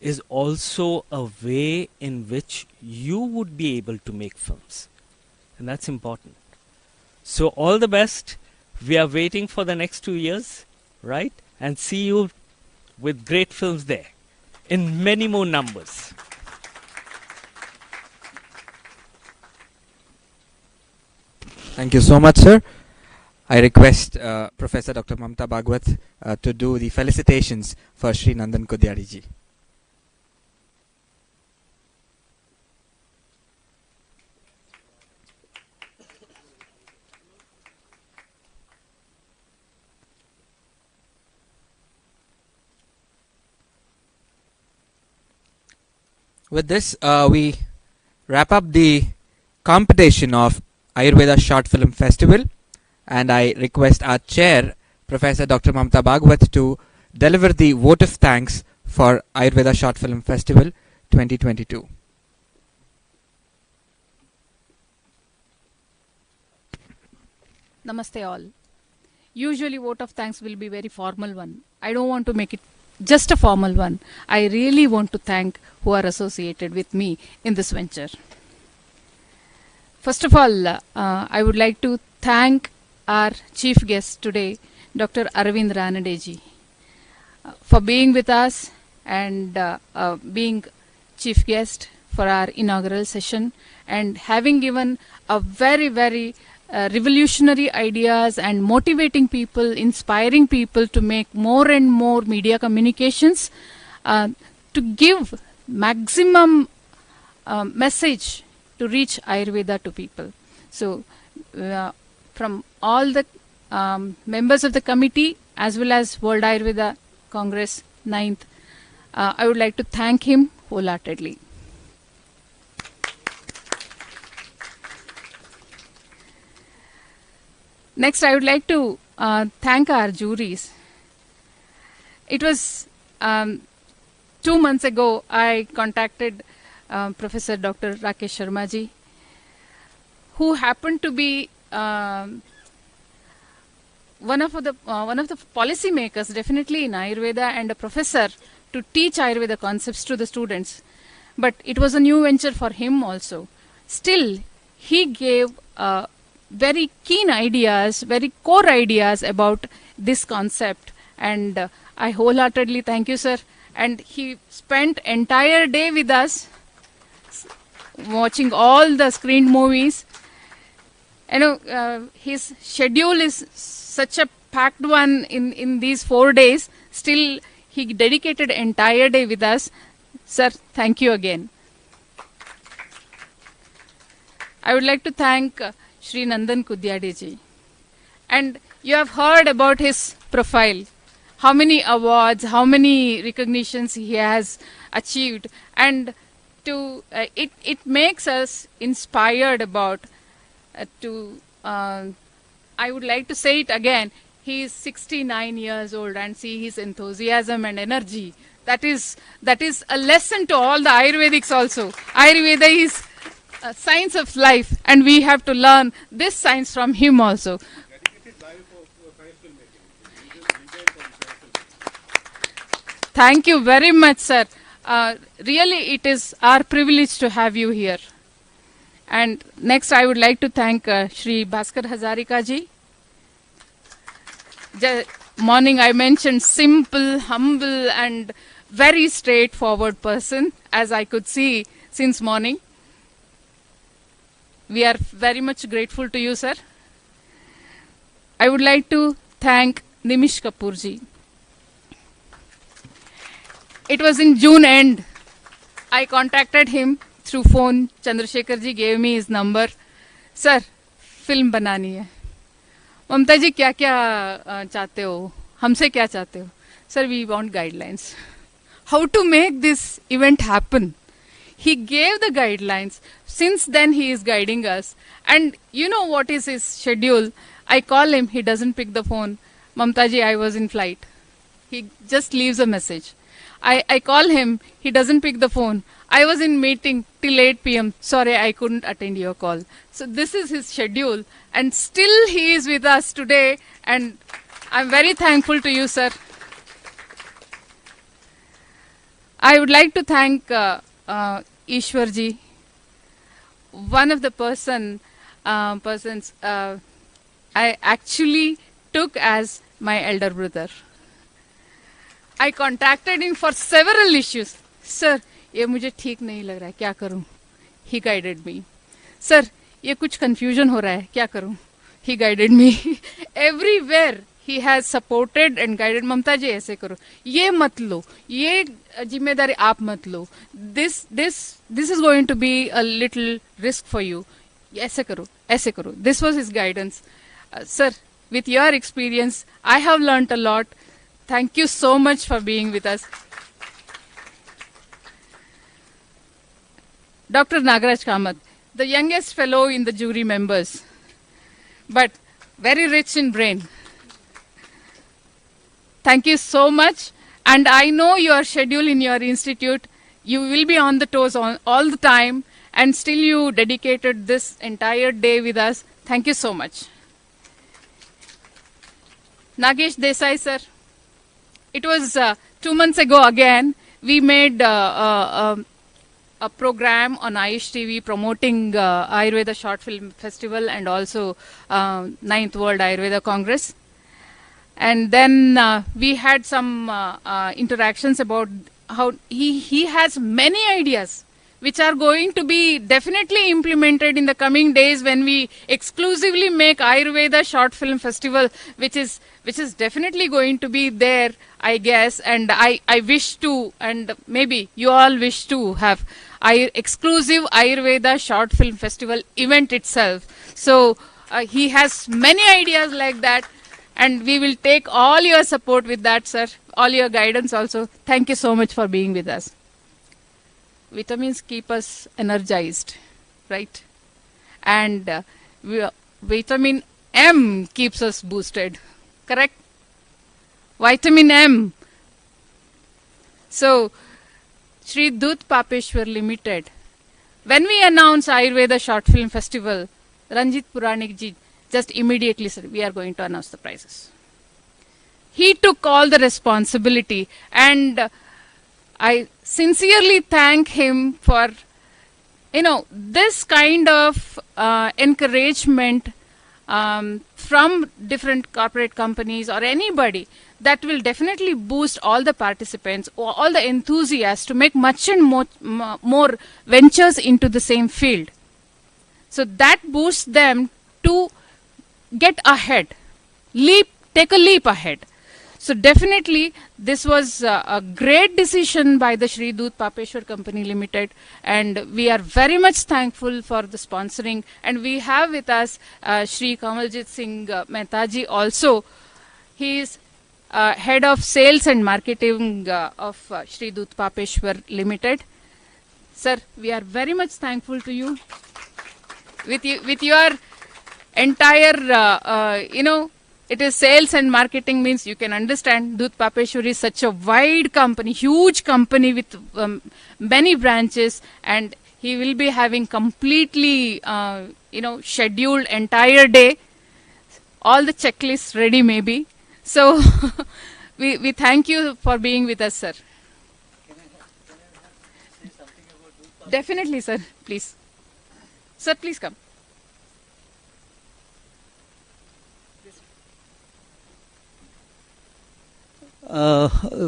is also a way in which you would be able to make films. And that's important. So all the best. We are waiting for the next 2 years, right? And see you with great films there in many more numbers. Thank you so much, sir. I request Professor Dr. Mamta Bhagwat to do the felicitations for Sri Nandan Kudyadi ji. With this, we wrap up the competition of Ayurveda Short Film Festival, and I request our chair, Professor Dr. Mamta Bhagwat, to deliver the vote of thanks for Ayurveda Short Film Festival 2022. Namaste all. Usually vote of thanks will be very formal one. I don't want to make it just a formal one. I really want to thank who are associated with me in this venture. First of all, I would like to thank our chief guest today, Dr. Aravind Ranadeji, for being with us and being chief guest for our inaugural session and having given a very, very revolutionary ideas and motivating people, inspiring people to make more and more media communications, to give maximum message to reach Ayurveda to people. So from all the members of the committee as well as World Ayurveda Congress 9th, I would like to thank him wholeheartedly. Next, I would like to thank our juries. It was 2 months ago I contacted Professor Dr. Rakesh Sharma ji, who happened to be one of the policy makers definitely in Ayurveda and a professor to teach Ayurveda concepts to the students. But it was a new venture for him also. Still, he gave very keen ideas, very core ideas about this concept, and I wholeheartedly thank you, sir. And he spent entire day with us, watching all the screened movies. His schedule is such a packed one in these 4 days. Still, he dedicated entire day with us. Sir, thank you again. I would like to thank Sri Nandan Kudyadi ji. And you have heard about his profile, how many awards, how many recognitions he has achieved, and it makes us inspired about I would like to say it again. He is 69 years old, and see his enthusiasm and energy. That is a lesson to all the Ayurvedics also. Ayurveda is a science of life, and we have to learn this science from him also. Thank you very much, sir. Really, it is our privilege to have you here. And next, I would like to thank Shri Bhaskar Hazarika ji. Morning, I mentioned simple, humble, and very straightforward person, as I could see since morning. We are very much grateful to you, sir. I would like to thank Nimish Kapoor ji. It was in June end. I contacted him through phone. Chandrasekhar ji gave me his number. Sir, film banani hai. Mamta ji kya kya चाहते हो? हमसे क्या चाहते हो? Sir, we want guidelines. How to make this event happen? He gave the guidelines. Since then, he is guiding us. And you know what is his schedule? I call him, he doesn't pick the phone. Mamtaji, I was in flight. He just leaves a message. I call him, he doesn't pick the phone. I was in meeting till 8 p.m. Sorry, I couldn't attend your call. So this is his schedule, and still he is with us today, and I'm very thankful to you, sir. I would like to thank Ishwarji, one of the persons I actually took as my elder brother. I contacted him for several issues. Sir, ये मुझे ठीक नहीं लग रहा है, क्या करूं? He guided me. Sir, ये कुछ confusion हो रहा है, क्या करूं? He guided me. Everywhere he has supported and guided. ममता जी ऐसे करो, ये मत लो, ये जिम्मेदारी आप मत लो. This is going to be a little risk for you. ऐसे करो, ऐसे करो. This was his guidance. Sir, with your experience, I have learnt a lot. Thank you so much for being with us. Dr. Nagaraj Kamath, the youngest fellow in the jury members, but very rich in brain. Thank you so much. And I know your schedule in your institute, you will be on the toes all the time, and still you dedicated this entire day with us. Thank you so much. Nagesh Desai, sir. It was 2 months ago again, we made a program on Ayush TV promoting Ayurveda Short Film Festival and also 9th World Ayurveda Congress. And then we had some interactions about how he has many ideas which are going to be definitely implemented in the coming days when we exclusively make Ayurveda Short Film Festival, which is definitely going to be there, I guess. And I wish to, and maybe you all wish to have exclusive Ayurveda Short Film Festival event itself. So he has many ideas like that, and we will take all your support with that, sir, all your guidance also. Thank you so much for being with us. Vitamins keep us energized, right? And vitamin M keeps us boosted, correct? Vitamin M. So, Shri Dut Papeshwar Limited, when we announced Ayurveda Short Film Festival, Ranjit Puranik ji just immediately said, we are going to announce the prizes. He took all the responsibility, and I sincerely thank him for, this kind of encouragement from different corporate companies or anybody that will definitely boost all the participants or all the enthusiasts to make much and more ventures into the same field. So that boosts them to get ahead, take a leap ahead. So definitely this was a great decision by the Shri Dut Papeshwar Company Limited, and we are very much thankful for the sponsoring. And we have with us Shri Kamaljit Singh Mehtaji also. He is head of sales and marketing of Shri Dut Papeshwar Limited. Sir, we are very much thankful to you. With your entire, it is sales and marketing, means you can understand Dut Papeshwar is such a wide company, huge company with many branches, and he will be having completely, scheduled entire day, all the checklists ready maybe. So we thank you for being with us, sir. Definitely, sir. Please. Sir, please come.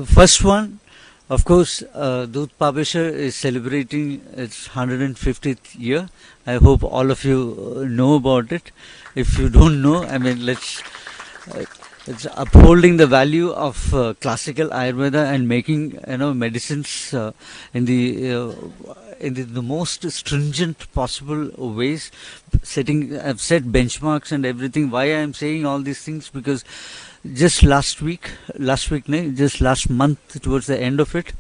First one, of course, Dut Papeshwar is celebrating its 150th year. I hope all of you know about it. If you don't know, it's upholding the value of classical Ayurveda and making medicines in the most stringent possible ways. I've set benchmarks and everything. Why I am saying all these things? Because just last month, towards the end of it,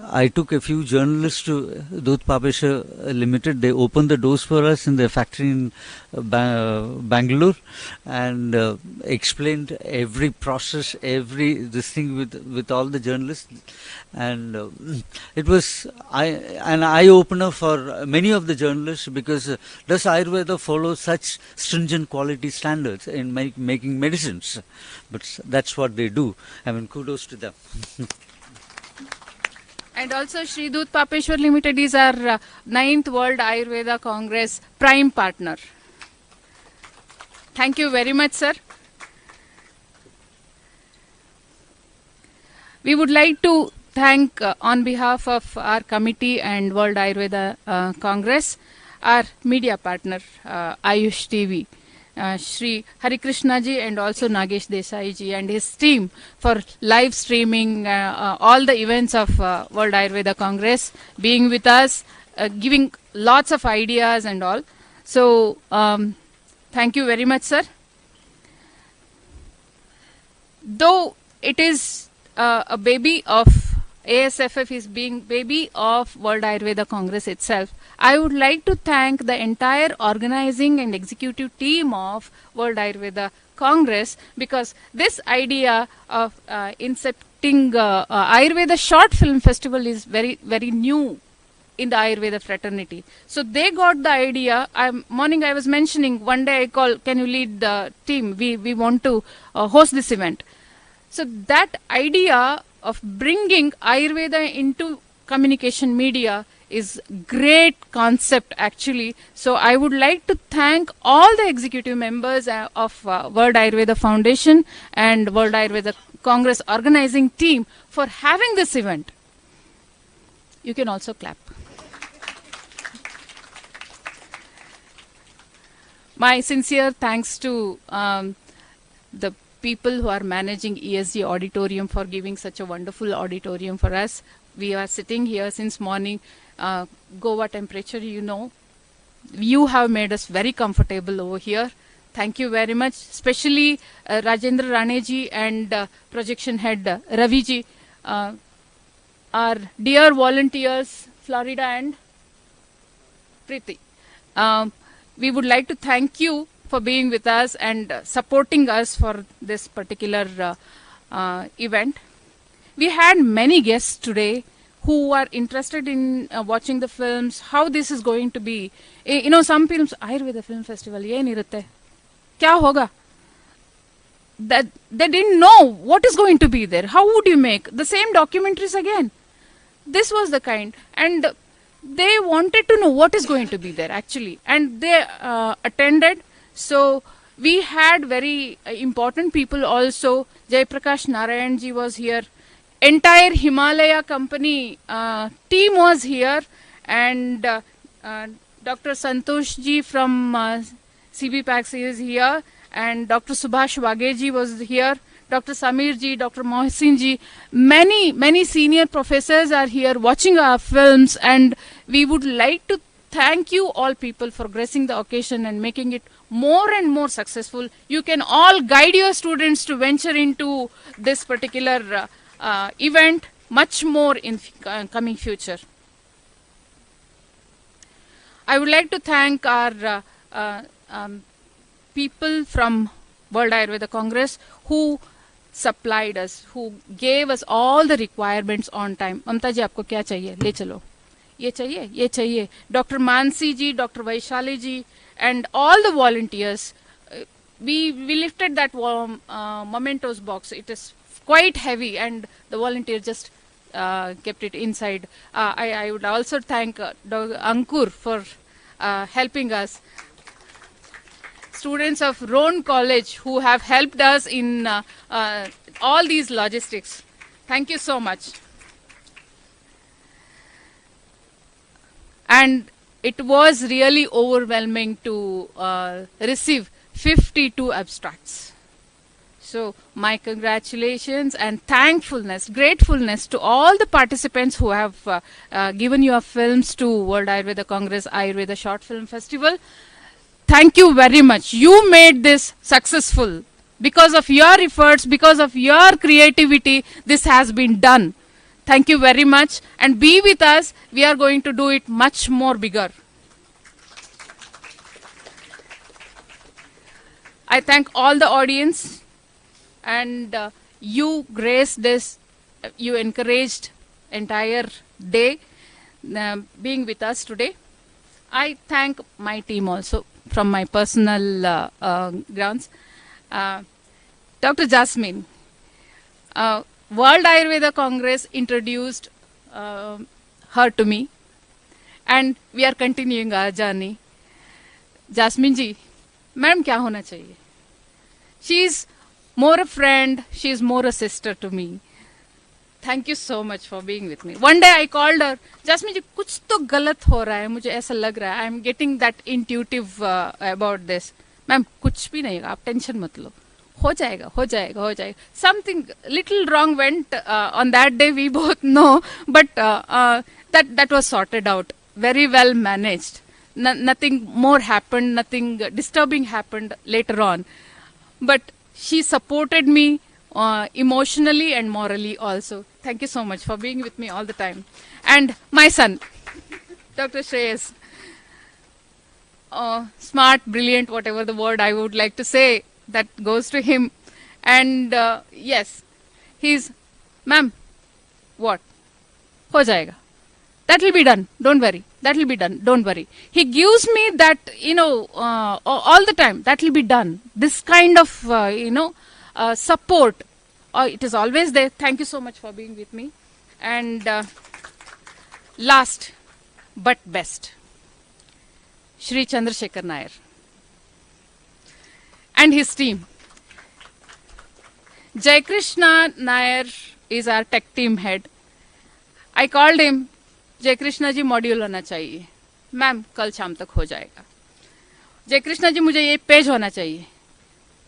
I took a few journalists to Dudh Papesha Limited. They opened the doors for us in their factory in Bangalore, and explained every process, every this thing with all the journalists, and it was an eye opener for many of the journalists, because does Ayurveda follow such stringent quality standards in making medicines? But that's what they do. I mean, kudos to them. And also Shri Dudh Papeshwar Limited is our 9th World Ayurveda Congress prime partner. Thank you very much, sir. We would like to thank on behalf of our committee and World Ayurveda Congress, our media partner Ayush TV. Shri Hari Krishna ji and also Nagesh Desai ji and his team for live streaming all the events of World Ayurveda Congress, being with us, giving lots of ideas and all. So thank you very much, sir. Though it is a baby of ASFF is being baby of World Ayurveda Congress itself, I would like to thank the entire organizing and executive team of World Ayurveda Congress, because this idea of incepting Ayurveda Short Film Festival is very, very new in the Ayurveda fraternity. So they got the idea. Morning I was mentioning, one day I called, can you lead the team? We want to host this event. So that idea of bringing Ayurveda into communication media is great concept actually. So I would like to thank all the executive members of World Ayurveda Foundation and World Ayurveda Congress organizing team for having this event. You can also clap. My sincere thanks to the people who are managing ESG auditorium for giving such a wonderful auditorium for us. We are sitting here since morning. Goa temperature, you know. You have made us very comfortable over here. Thank you very much. Especially Rajendra Raneji and projection head Raviji, our dear volunteers, Florida and Preeti. We would like to thank you for being with us and supporting us for this particular event. We had many guests today who are interested in watching the films, how this is going to be. You know, some films, Ayurveda Film Festival, ye nahi rehte. Kya hoga? That they didn't know what is going to be there. How would you make the same documentaries again? This was the kind, and they wanted to know what is going to be there actually, and they attended. So we had very important people also. Jaiprakash Narayan ji was here. Entire Himalaya company team was here, and Dr. Santosh ji from CB Pax is here, and Dr. Subhash Wage ji was here. Dr. Samir ji, Dr. Mohsin ji, many senior professors are here watching our films, and we would like to thank you all people for gracing the occasion and making it more and more successful. You can all guide your students to venture into this particular event much more in coming future. I would like to thank our people from World Ayurveda Congress who supplied us, who gave us all the requirements on time. Mamta ji, aapko kya chahiye? Le chalo. Ye chahiye, ye chahiye. Dr. Mansi ji, Dr. Vaishali ji, and all the volunteers. We lifted that mementos box. It is quite heavy, and the volunteer just kept it inside. I would also thank Dr. Ankur for helping us. Students of Roan College who have helped us in all these logistics. Thank you so much. And it was really overwhelming to receive 52 abstracts. So my congratulations and thankfulness, gratefulness to all the participants who have given your films to World Ayurveda Congress Ayurveda Short Film Festival. Thank you very much. You made this successful. Because of your efforts, because of your creativity, this has been done. Thank you very much, and be with us. We are going to do it much more bigger. I thank all the audience, and you graced this, you encouraged entire day being with us today. I thank my team also from my personal grounds. Dr. Jasmine, World Ayurveda Congress introduced her to me, and we are continuing our journey. Jasmine ji, madam kya hona chahiye? She is more a friend, she is more a sister to me. Thank you so much for being with me. One day I called her, Jasmine ji, कुछ तो गलत हो रहा है, मुझे ऐसा लग रहा है. I am getting that intuitive about this. Ma'am कुछ भी नहीं, आप टेंशन मत लो. हो जाएगा, हो जाएगा, हो जाएगा. Something little wrong went on that day, we both know, but that was sorted out. Very well managed. Nothing more happened, nothing disturbing happened later on. But she supported me emotionally and morally also. Thank you so much for being with me all the time. And my son, Dr. Shreyas, smart, brilliant, whatever the word I would like to say, that goes to him. And yes, he's, ma'am, what? Ho jayega. That will be done. Don't worry. That will be done. Don't worry. He gives me that, all the time. That will be done. This kind of, support. It is always there. Thank you so much for being with me. And last but best, Shri Chandrasekhar Nair and his team. Jai Krishna Nair is our tech team head. I called him, जय Krishna ji module होना चाहिए. Ma'am कल शाम तक हो जाएगा. जय कृष्णा जी मुझे ये पेज होना चाहिए,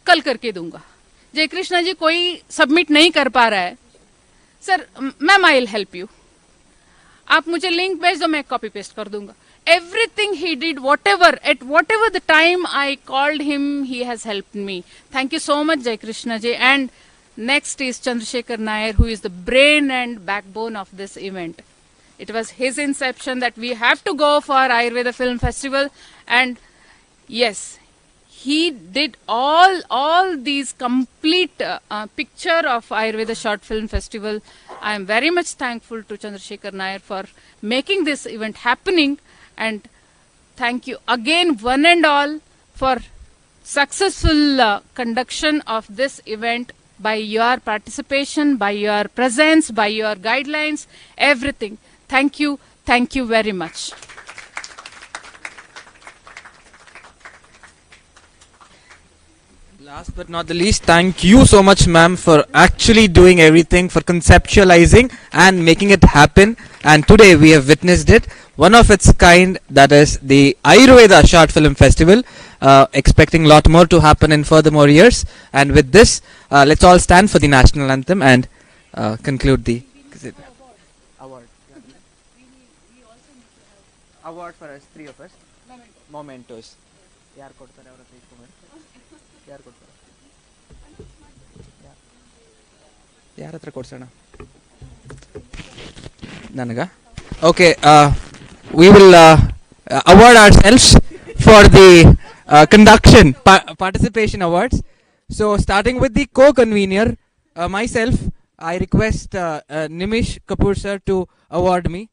कल करके दूंगा. जय कृष्णा जी कोई सबमिट नहीं कर पा रहा है, sir ma'am I will help you, आप मुझे लिंक भेज दो, मैं कॉपी पेस्ट कर दूंगा. Everything he did, at whatever the time I called him, he has helped me. Thank you so much, Jai Krishna ji. And next is Chandrasekhar Nair, who is the brain and backbone of this event. It was his inception that we have to go for Ayurveda Film Festival, and yes, he did all these complete picture of Ayurveda Short Film Festival. I am very much thankful to Chandrasekhar Nair for making this event happening, and thank you again one and all for successful conduction of this event by your participation, by your presence, by your guidelines, everything. Thank you very much. Last but not the least, thank you so much, ma'am, for actually doing everything, for conceptualizing and making it happen. And today we have witnessed it, one of its kind, that is the Ayurveda Short Film Festival. Expecting a lot more to happen in furthermore years. And with this, let's all stand for the national anthem and conclude the award. Award for us, three of us. Mementos. Okay, we will award ourselves for the conduction participation awards. So starting with the co-convener, myself, I request Nimish Kapoor sir to award me.